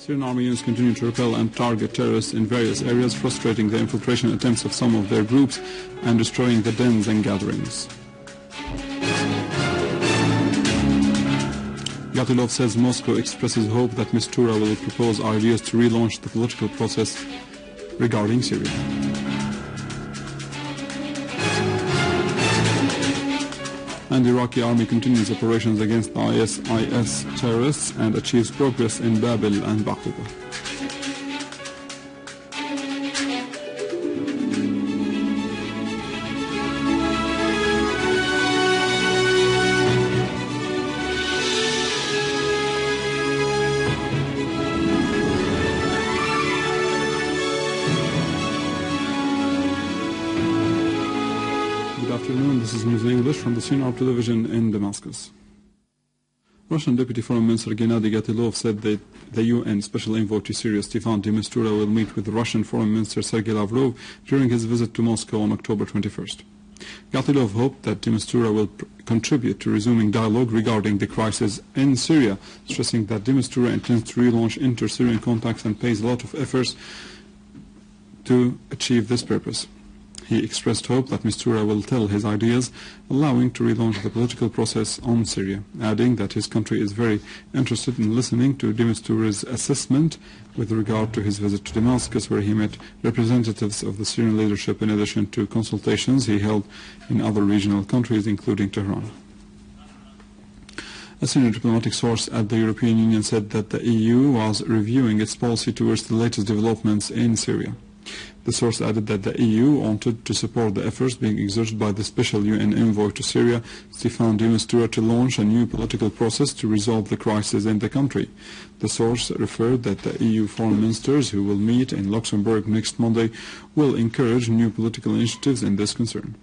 Syrian army units continue to repel and target terrorists in various areas, frustrating the infiltration attempts of some of their groups and destroying the dens and gatherings. Gatilov says Moscow expresses hope that Mistura will propose ideas to relaunch the political process regarding Syria. And the Iraqi army continues operations against the ISIS terrorists and achieves progress in Babil and Baghdad. This is News in English from the Syrian television in Damascus. Russian Deputy Foreign Minister Gennady Gatilov said that the UN Special Envoy to Syria, Stefan de Mistura, will meet with Russian Foreign Minister Sergei Lavrov during his visit to Moscow on October 21st. Gatilov hoped that de Mistura will contribute to resuming dialogue regarding the crisis in Syria, stressing that de Mistura intends to relaunch inter-Syrian contacts and pays a lot of efforts to achieve this purpose. He expressed hope that Mistura will tell his ideas, allowing to relaunch the political process on Syria, adding that his country is very interested in listening to de Mistura's assessment with regard to his visit to Damascus, where he met representatives of the Syrian leadership in addition to consultations he held in other regional countries, including Tehran. A senior diplomatic source at the European Union said that the EU was reviewing its policy towards the latest developments in Syria. The source added that the EU wanted to support the efforts being exerted by the Special UN Envoy to Syria, Stefan de Mistura, to launch a new political process to resolve the crisis in the country. The source referred that the EU foreign ministers, who will meet in Luxembourg next Monday, will encourage new political initiatives in this concern.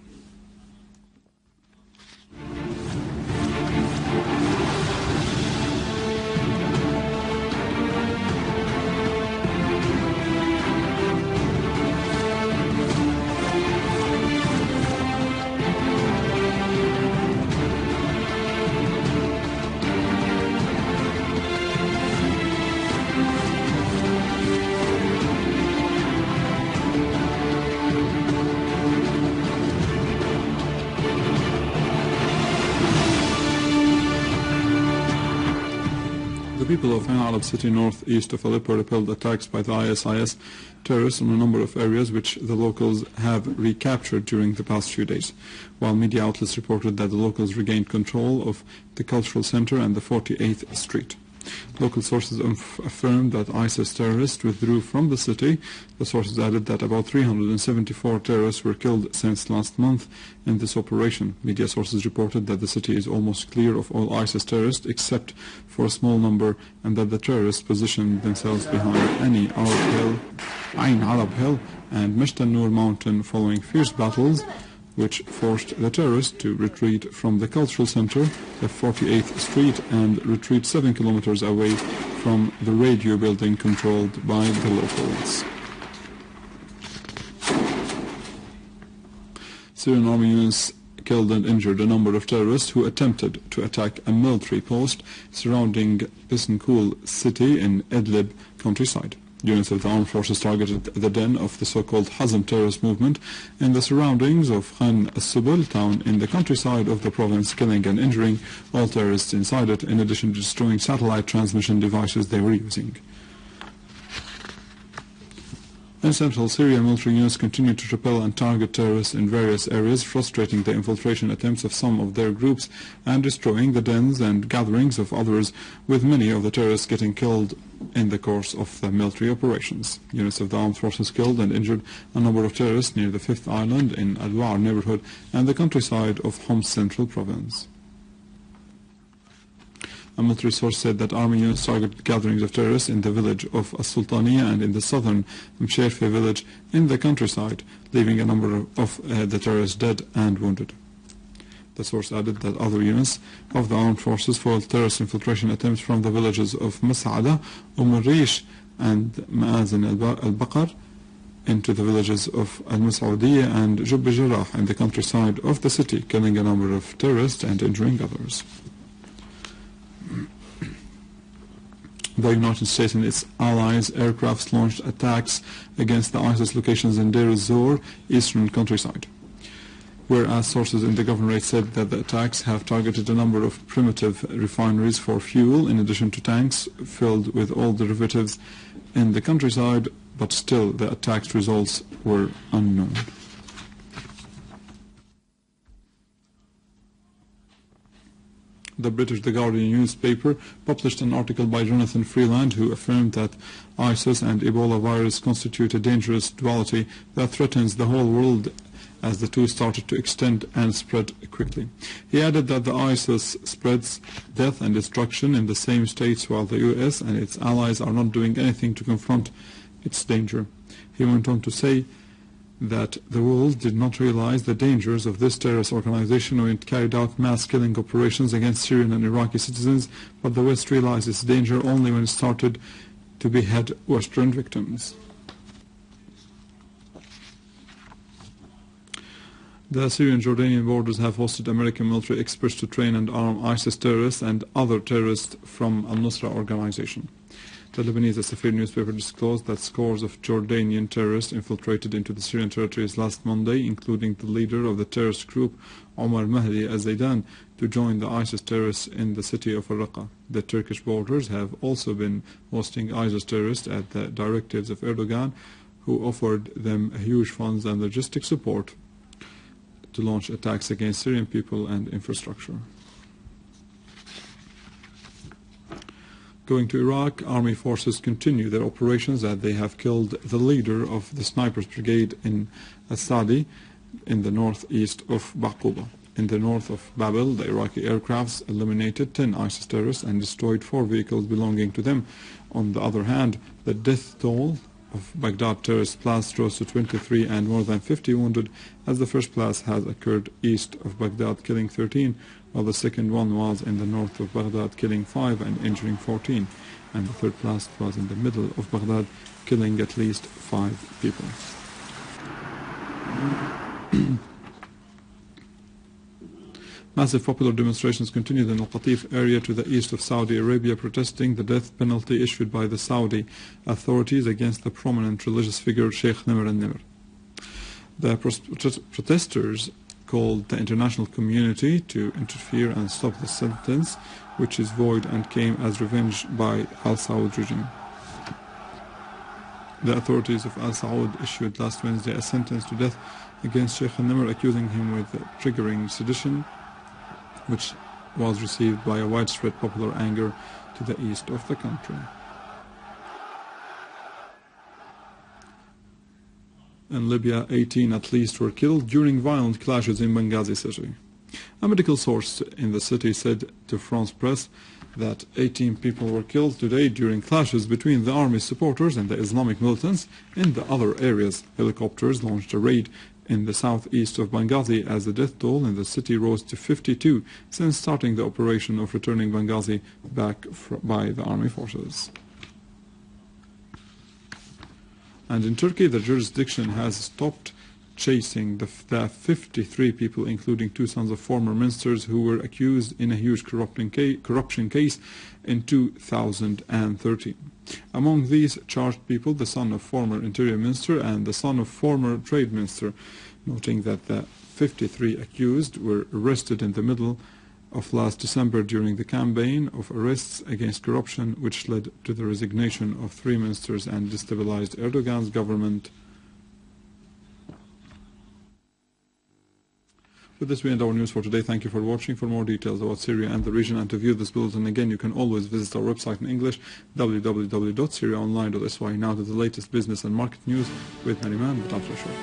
The people of Ain Arab city northeast of Aleppo repelled attacks by the ISIS terrorists on a number of areas which the locals have recaptured during the past few days, while media outlets reported that the locals regained control of the cultural center and the 48th Street. Local sources affirmed that ISIS terrorists withdrew from the city. The sources added that about 374 terrorists were killed since last month in this operation. Media sources reported that the city is almost clear of all ISIS terrorists except for a small number, and that the terrorists positioned themselves behind Ain Arab Hill and Mishta Nur Mountain following fierce battles which forced the terrorists to retreat from the cultural center, the 48th Street, and retreat 7 kilometers away from the radio building controlled by the locals. Syrian army units killed and injured a number of terrorists who attempted to attack a military post surrounding Bisankul city in Idlib countryside. Units of the armed forces targeted the den of the so-called Hazm terrorist movement in the surroundings of Khan al-Subul town in the countryside of the province, killing and injuring all terrorists inside it, in addition to destroying satellite transmission devices they were using. In central Syria, military units continue to repel and target terrorists in various areas, frustrating the infiltration attempts of some of their groups and destroying the dens and gatherings of others, with many of the terrorists getting killed in the course of the military operations. Units of the armed forces killed and injured a number of terrorists near the 5th Island in Al-War neighborhood and the countryside of Homs central province. A military source said that army units targeted gatherings of terrorists in the village of As-Sultaniya and in the southern Msherfe village in the countryside, leaving a number of the terrorists dead and wounded. The source added that other units of the armed forces foiled terrorist infiltration attempts from the villages of Mas'ada, Rish, and Ma'azin al-Baqar into the villages of Al-Mas'udiyya and Jubb Jarrah in the countryside of the city, killing a number of terrorists and injuring others. The United States and its allies' aircrafts launched attacks against the ISIS locations in Deir, Ezzor, eastern countryside. Whereas sources in the governorate said that the attacks have targeted a number of primitive refineries for fuel, in addition to tanks filled with oil derivatives in the countryside, but still the attacks' results were unknown. The British The Guardian newspaper published an article by Jonathan Freeland, who affirmed that ISIS and Ebola virus constitute a dangerous duality that threatens the whole world as the two started to extend and spread quickly. He added that the ISIS spreads death and destruction in the same states while the US and its allies are not doing anything to confront its danger. He went on to say that the world did not realize the dangers of this terrorist organization when it carried out mass killing operations against Syrian and Iraqi citizens, but the West realized its danger only when it started to behead Western victims. The Syrian-Jordanian borders have hosted American military experts to train and arm ISIS terrorists and other terrorists from al-Nusra organization. The Lebanese Safir newspaper disclosed that scores of Jordanian terrorists infiltrated into the Syrian territories last Monday, including the leader of the terrorist group, Omar Mahdi al-Zaidan, to join the ISIS terrorists in the city of Raqqa. The Turkish borders have also been hosting ISIS terrorists at the directives of Erdogan, who offered them huge funds and logistic support to launch attacks against Syrian people and infrastructure. Going to Iraq, army forces continue their operations as they have killed the leader of the snipers brigade in Asadi in the northeast of Baquba. In the north of Babel, the Iraqi aircrafts eliminated 10 ISIS terrorists and destroyed 4 vehicles belonging to them. On the other hand, the death toll of Baghdad terrorist blasts rose to 23 and more than 50 wounded, as the first blast has occurred east of Baghdad, killing 13, while the second one was in the north of Baghdad, killing 5 and injuring 14, and the third blast was in the middle of Baghdad, killing at least 5 people. Massive popular demonstrations continued in Al-Qatif area to the east of Saudi Arabia, protesting the death penalty issued by the Saudi authorities against the prominent religious figure Sheikh Nimr al-Nimr. The protesters called the international community to interfere and stop the sentence, which is void and came as revenge by Al Saud regime. The authorities of Al Saud issued last Wednesday a sentence to death against Sheikh al-Nimr, accusing him with triggering sedition, which was received by a widespread popular anger to the east of the country. In Libya, 18 at least were killed during violent clashes in Benghazi city. A medical source in the city said to France Press that 18 people were killed today during clashes between the army supporters and the Islamic militants in the other areas. Helicopters launched a raid in the southeast of Benghazi as the death toll in the city rose to 52 since starting the operation of returning Benghazi back by the army forces. And in Turkey, the jurisdiction has stopped chasing the 53 people, including 2 sons of former ministers, who were accused in a huge corruption case in 2013. Among these charged people, the son of former interior minister and the son of former trade minister, noting that the 53 accused were arrested in the middle of last December during the campaign of arrests against corruption, which led to the resignation of 3 ministers and destabilized Erdogan's government. With this, we end our news for today. Thank you for watching. For more details about Syria and the region and to view this bulletin again, you can always visit our website in English, www.syriaonline.sy. Now to the latest business and market news with Nariman, but after a short.